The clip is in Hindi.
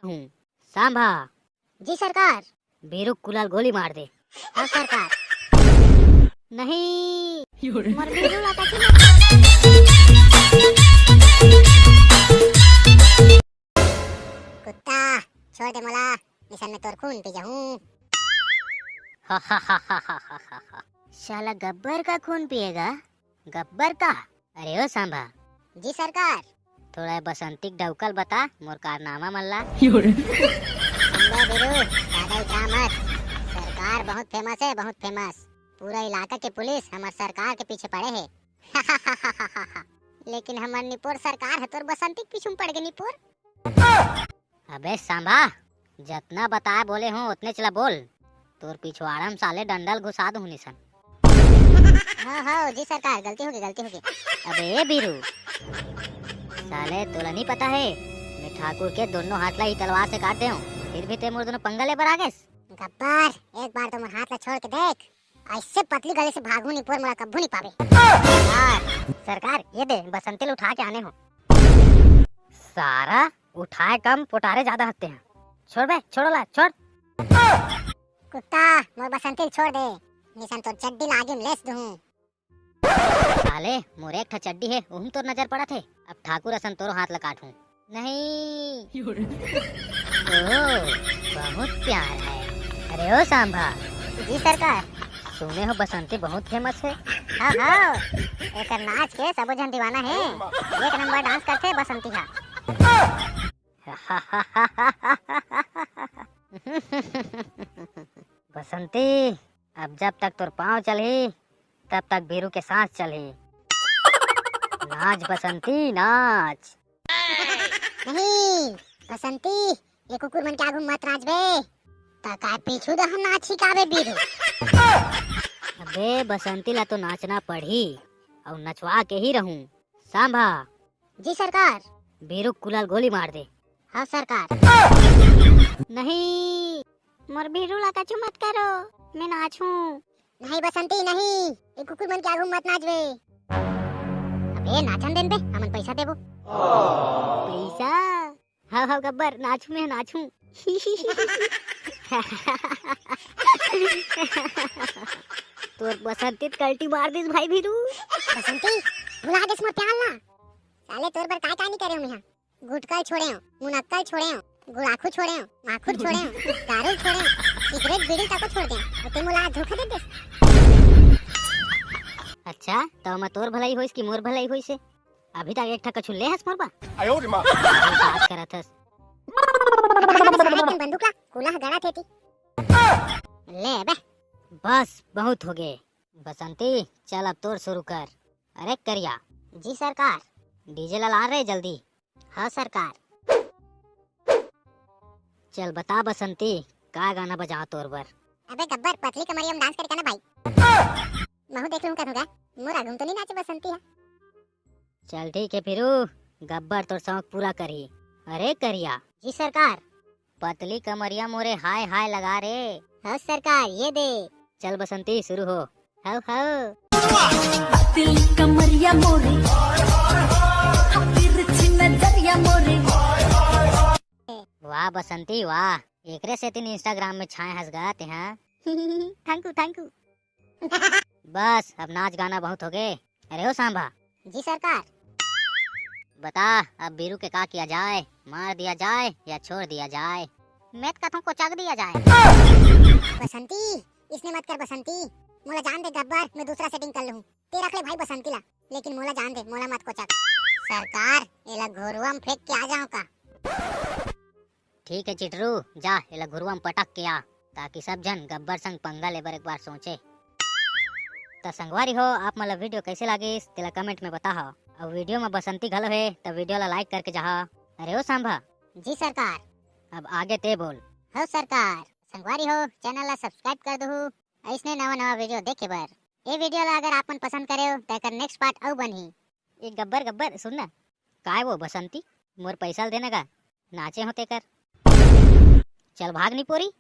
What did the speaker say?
हूँ। सांभा। जी सरकार। बीरू कुलाल गोली मार दे। हाँ सरकार। नहीं मोर बीरू लाता छी। कुत्ता छोड़ दे मोला, निशन में तोर खून पी जाऊं। हा हा हा हा हा हा हा हा। शाला गब्बर का खून पिएगा? गब्बर का? अरे ओ सांभा। जी सरकार। थोड़ा बसंती डवकल बता मोर कारनामा मल्ला। सुन ले बीरू, ज्यादा इतरा मत। सरकार बहुत फेमस है, बहुत फेमस। पूरा इलाका के पुलिस हमार सरकार के पीछे पड़े है। लेकिन हमार निपोर सरकार है तोर बसंती के पीछे पड़ गए निपोर। अबे सांभा, जितना बताया बोले हूँ उतने चला बोल। तोर पिछवाड़ा में साले डंडल घुसा दूं निशन। हाँ जी सरकार, गलती हो गई। अबे बीरू, साले तोला नहीं पता है मैं ठाकुर के दोनों हाथ ला ही तलवार से काट दे हूँ, फिर भी ते मोर दोनों पंगा ले बर आ गएस। गब्बर, एक बार तो मोर हाथ ला छोड़ के देख, ऐसे पतली गले से भागू निपोर मोला कब्बू नहीं पावे। सरकार ये दे बसंती उठा के आने हो। सारा उठाए कम पुटारे ज्यादा हत्ते हैं। छोड़ बे, छोड़ो ला, छोड़। कुत्ता मोर बसंती छोड़ दे, निशन तो चड्डी लागे में लेस दूं। साले मोर एक ठा चड्डी है उहम तोर नजर पड़ा थे, अब ठाकुर असन तोरो हाथ ला काटूं। नहीं ओ बहुत प्यार है। अरे ओ सांभा। जी सरकार। सुने हो बसंती बहुत फेमस है। हाँ एक नाच के सबो जन दीवाना है, एक नंबर डांस करते बसंती हा। बसंती, अब जब तक तोर पाँव चलही तब तक बीरू के सांस चलही। नाच बसंती नाच। नहीं बसंती, ये कुकुर मन के आगू मत नाच बे, तका पीछू द हम नाची काबे बीरू। अबे बसंती ला तो नाचना पड़ी और नचवा के ही रहूं। सांभा। जी सरकार। बीरू कुलाल गोली मार दे। हाँ सरकार। नहीं मोर बीरू ला कछु मत करो, मैं नाचूं। नहीं बसंती नहीं, ये कुकुर मन के आगू मत नाच बे। अबे नाचन देन बे, हमन पैसा देबो। पैसा? हाँ गब्बर, नाचू मैं नाचूं। तोर बसंती कल्टी मार दिस भाई बीरू। बसंती भुला गेस मोर प्याल ना, साले तोर बर काय नहीं करे हूं मैं। गुटका छोड़े हूं, मुनक्का छोड़े हूं, गुड़ाखू छोड़े हूं, माखुर छोड़े हूं, दारू छोड़े हूं, सिगरेट बीड़ी तक छोड़ दे और ते मोला धोखा दे दे। अच्छा तो मैं तोर भलाई होइस कि मोर भलाई होइस है? अभी तक एक ठा कछु ले हस मोर बा। आयो रे मां। बात करत हस। बंदूक ला कुला गड़ा थेती। ले बे। बस बहुत हो गए। बसंती चल अब तोर शुरू कर। अरे करिया। जी सरकार। डीजे ला रहे जल्दी। हाँ सरकार। चल बता बसंती, का गाना बजा तोर बर? अबे गब्बर, पतली कमरिया में डांस करके ना भाई। महू देख लूं करूंगा, मोर आगू तो नहीं नाचे बसंती है। चल ठीक है फिरू, गब्बर तोर शौक पूरा करी। अरे करिया। जी सरकार। पतली कमरिया मोरे हाय हाय लगा रे। हाँ सरकार, ये दे। चल बसंती शुरू हो। How how. पतली कमरिया मोरे, तिरछी नजरिया मोरे। वाह बसंती वाह, एकरे से तीन इंस्टाग्राम में छाए हंस गाते हैं। Thank you. बस अब नाच गाना बहुत हो गए। अरे ओ सांभा। जी सरकार। बता अब बीरू के का किया जाए, मार दिया जाए या छोड़ दिया जाए? मैं कथों को चक दिया जाए। बसंती इसने मत कर बसंती, मोला जान दे गब्बर, मैं दूसरा सेटिंग कर लूं। ते रख ले भाई बसंती ला, लेकिन मोला जान दे, मोला मत को चक। सरकार एला घोरुआ में फेंक के आ जाओ का। ठीक है चिटरू, जा एला घुरुआ में पटक के आ, ताकि सब जन गब्बर संग पंगा लेबर एक बार सोचे। तो संगवारी हो, आप मतलब वीडियो कैसे लगी तेला कमेंट में बताओ, और वीडियो में बसंती घलो है तो वीडियो ला लाइक करके जाओ। अरे ओ सांभा। जी सरकार। अब आगे ते बोल। हो सरकार। संगवारी हो, चैनल ला सब्सक्राइब कर दहु, ऐसने नवा वीडियो देखे बर। ये वीडियो ला अगर आपन पसंद करे हो तो नेक्स्ट पार्ट अउ बनही। एक गब्बर सुन ना, काय वो बसंती मोर पैसा देने का नाचे होते कर। चल भाग नहीं पोरी।